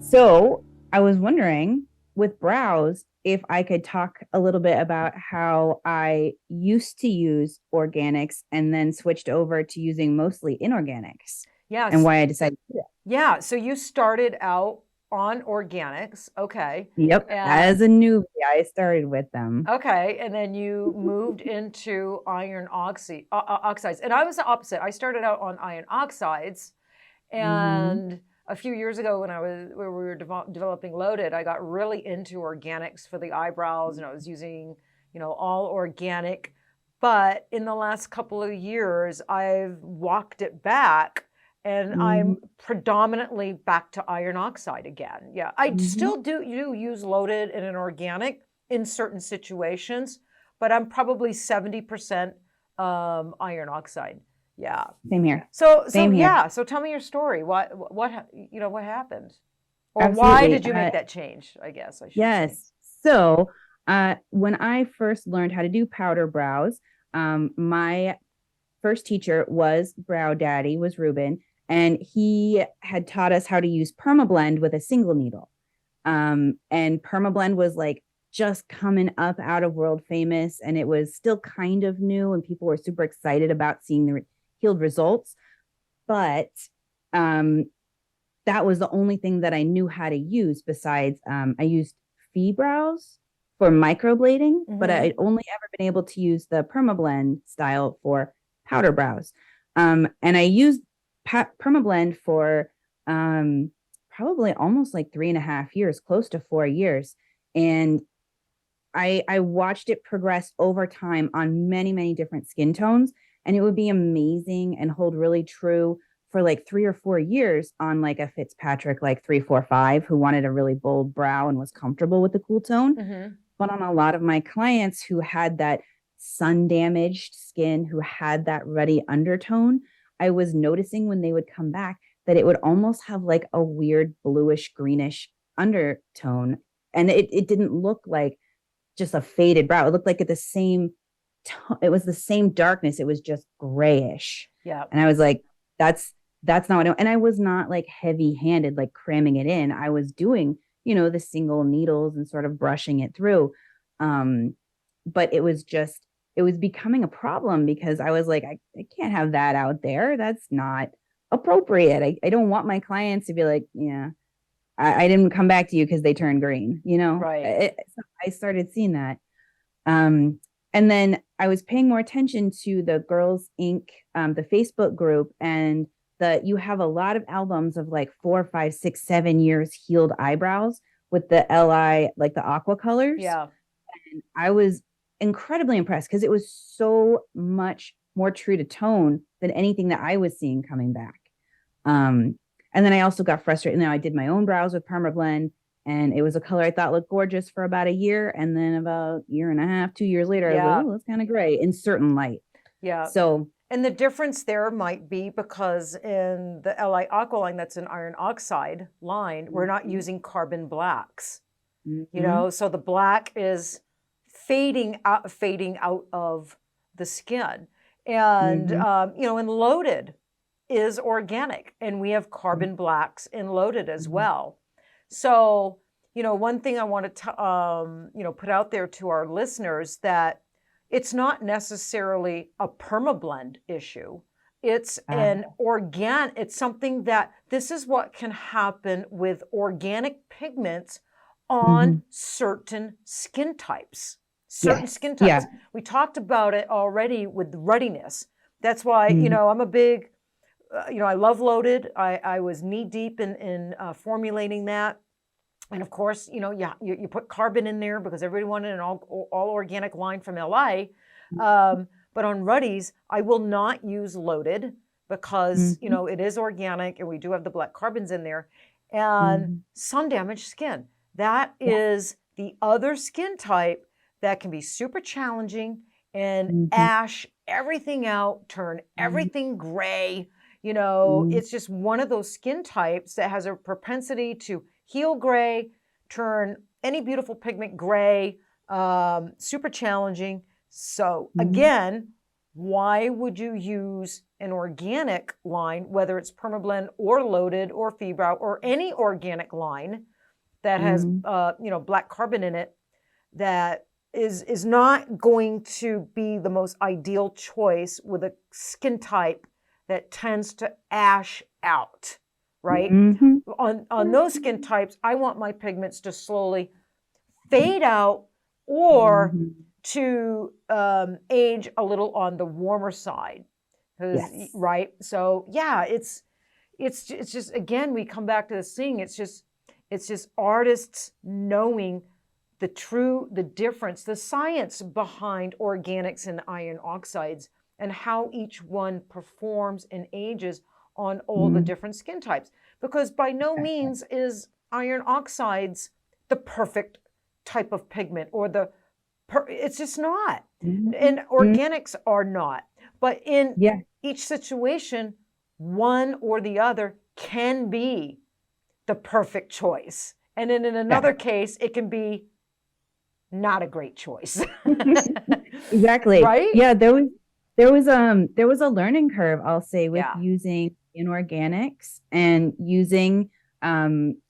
So I was wondering with brows if I could talk a little bit about how I used to use organics and then switched over to using mostly inorganics and Yes. why I decided to do that. Yeah. So you started out on organics. Okay. Yep. And As a newbie, I started with them. okay. And then you moved into oxides. And I was the opposite. I started out on iron oxides. Mm-hmm. And a few years ago when we were developing Loaded, I got really into organics for the eyebrows and I was using, all organic. But in the last couple of years, I've walked it back and Mm-hmm. I'm predominantly back to iron oxide again. Yeah, I Mm-hmm. still do use Loaded in an organic in certain situations, but I'm probably 70% iron oxide. Yeah. Same here. So Same here. yeah. So tell me your story. What happened, or why Absolutely. did you make that change? I guess I should say. Yes. So, when I first learned how to do powder brows, my first teacher was Brow Daddy, was Ruben, and he had taught us how to use permablend with a single needle. And permablend was like just coming up out of world famous, and it was still kind of new, and people were super excited about seeing the healed results. But um, that was the only thing that I knew how to use. Besides, I used fee brows for microblading, but Mm-hmm. I'd only ever been able to use the permablend style for powder brows. And I used permablend for probably almost like 3.5 years, close to 4 years. And I watched it progress over time on many, many different skin tones. And it would be amazing and hold really true for like 3 or 4 years on like a Fitzpatrick, like 345, who wanted a really bold brow and was comfortable with the cool tone. Mm-hmm. But on a lot of my clients who had that sun damaged skin, who had that ruddy undertone, I was noticing when they would come back that it would almost have like a weird bluish greenish undertone. And it didn't look like just a faded brow. It looked like it was the same darkness. It was just grayish. Yeah. And I was like, that's not what and I was not like heavy handed, like cramming it in. I was doing, the single needles and sort of brushing it through. Um, but it was becoming a problem because I was like, I can't have that out there. That's not appropriate. I don't want my clients to be like, yeah, I didn't come back to you because they turned green, Right. So I started seeing that. Um, and then I was paying more attention to the Girlz Inc., the Facebook group, and you have a lot of albums of like 4, 5, 6, 7 years healed eyebrows with the LI, like the aqua colors. Yeah. And I was incredibly impressed because it was so much more true to tone than anything that I was seeing coming back. Um, and then I also got frustrated. Now I did my own brows with Permablend, and it was a color I thought looked gorgeous for about a year. And then about a year and a half, 2 years later, I was like, Yeah. oh, that's kind of gray in certain light. Yeah. So, And the difference there might be because in the Li Aqua line, that's an iron oxide line, we're not mm-hmm, using carbon blacks. mm-hmm, So the black is fading out of the skin. And mm-hmm, and Loaded is organic, and we have carbon blacks in Loaded as mm-hmm, well. So, one thing I want to put out there to our listeners, that it's not necessarily a permablend issue. It's it's something that this is what can happen with organic pigments mm-hmm. on certain skin types. Certain Yes, skin yeah, types. We talked about it already with ruddiness. That's why, mm-hmm, I'm a big, I love Loaded. I was knee deep in formulating that. And of course, you put carbon in there because everybody wanted an all organic line from LA. But on Ruddies, I will not use Loaded because, mm-hmm, it is organic and we do have the black carbons in there. And mm-hmm. sun damaged skin, that Yeah, is the other skin type that can be super challenging and mm-hmm, ash everything out, turn mm-hmm, everything gray. mm-hmm, It's just one of those skin types that has a propensity to heal gray, turn any beautiful pigment gray, super challenging. So mm-hmm. again, Why would you use an organic line, whether it's permablend or loaded or febrile or any organic line that has black carbon in it, that is not going to be the most ideal choice with a skin type that tends to ash out, right? On those skin types, I want my pigments to slowly fade out or to age a little on the warmer side. Yes. Right? So yeah, it's just, again, we come back to this thing. It's just artists knowing the difference, the science behind organics and iron oxides, and how each one performs and ages on all the different skin types. Because by no means is iron oxides the perfect type of pigment, or it's just not. And organics are not. But in each situation, one or the other can be the perfect choice. And then in another case, it can be not a great choice. Exactly. Right? Yeah, there was a learning curve, I'll say, with using inorganics and using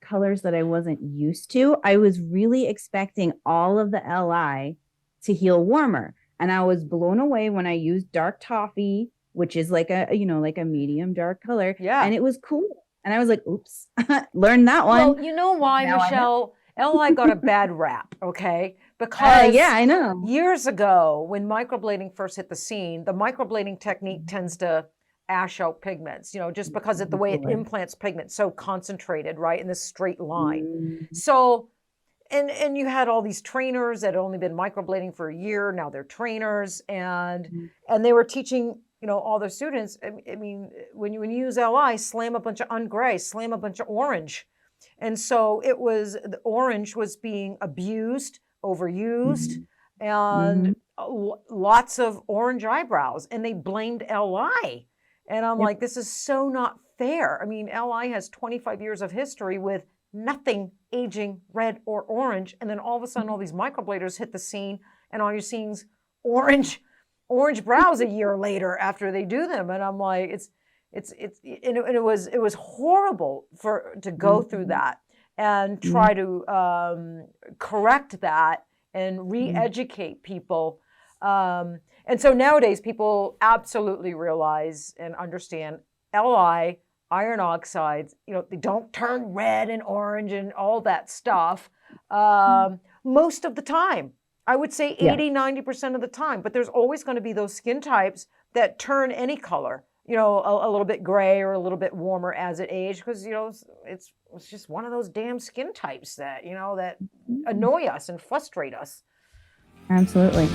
colors that I wasn't used to. I was really expecting all of the LI to heal warmer, and I was blown away when I used dark toffee, which is like a like a medium dark color. And it was cool. And I was like, oops, learned that one. Well, you know why, now Michelle? LI got a bad rap, okay? Because I know. Years ago, when microblading first hit the scene, the microblading technique tends to ash out pigments, just because of the way it implants pigment so concentrated, right, in this straight line. So, and you had all these trainers that had only been microblading for a year. Now they're trainers, and they were teaching all their students. I mean, when you use LI, slam a bunch of ungray, slam a bunch of orange. And so the orange was being abused, overused, and lots of orange eyebrows, and they blamed LI. And I'm like, this is so not fair. I mean, LI has 25 years of history with nothing aging red or orange, and then all of a sudden all these microbladers hit the scene, and all you're seeing is orange brows a year later after they do them. And I'm like, it was horrible to go through that and try to correct that and re-educate people. And so nowadays people absolutely realize and understand LI, iron oxides, they don't turn red and orange and all that stuff most of the time. I would say 80-90% of the time, but there's always going to be those skin types that turn any color, a little bit gray or a little bit warmer as it ages, because it's just one of those damn skin types that that annoy us and frustrate us. Absolutely.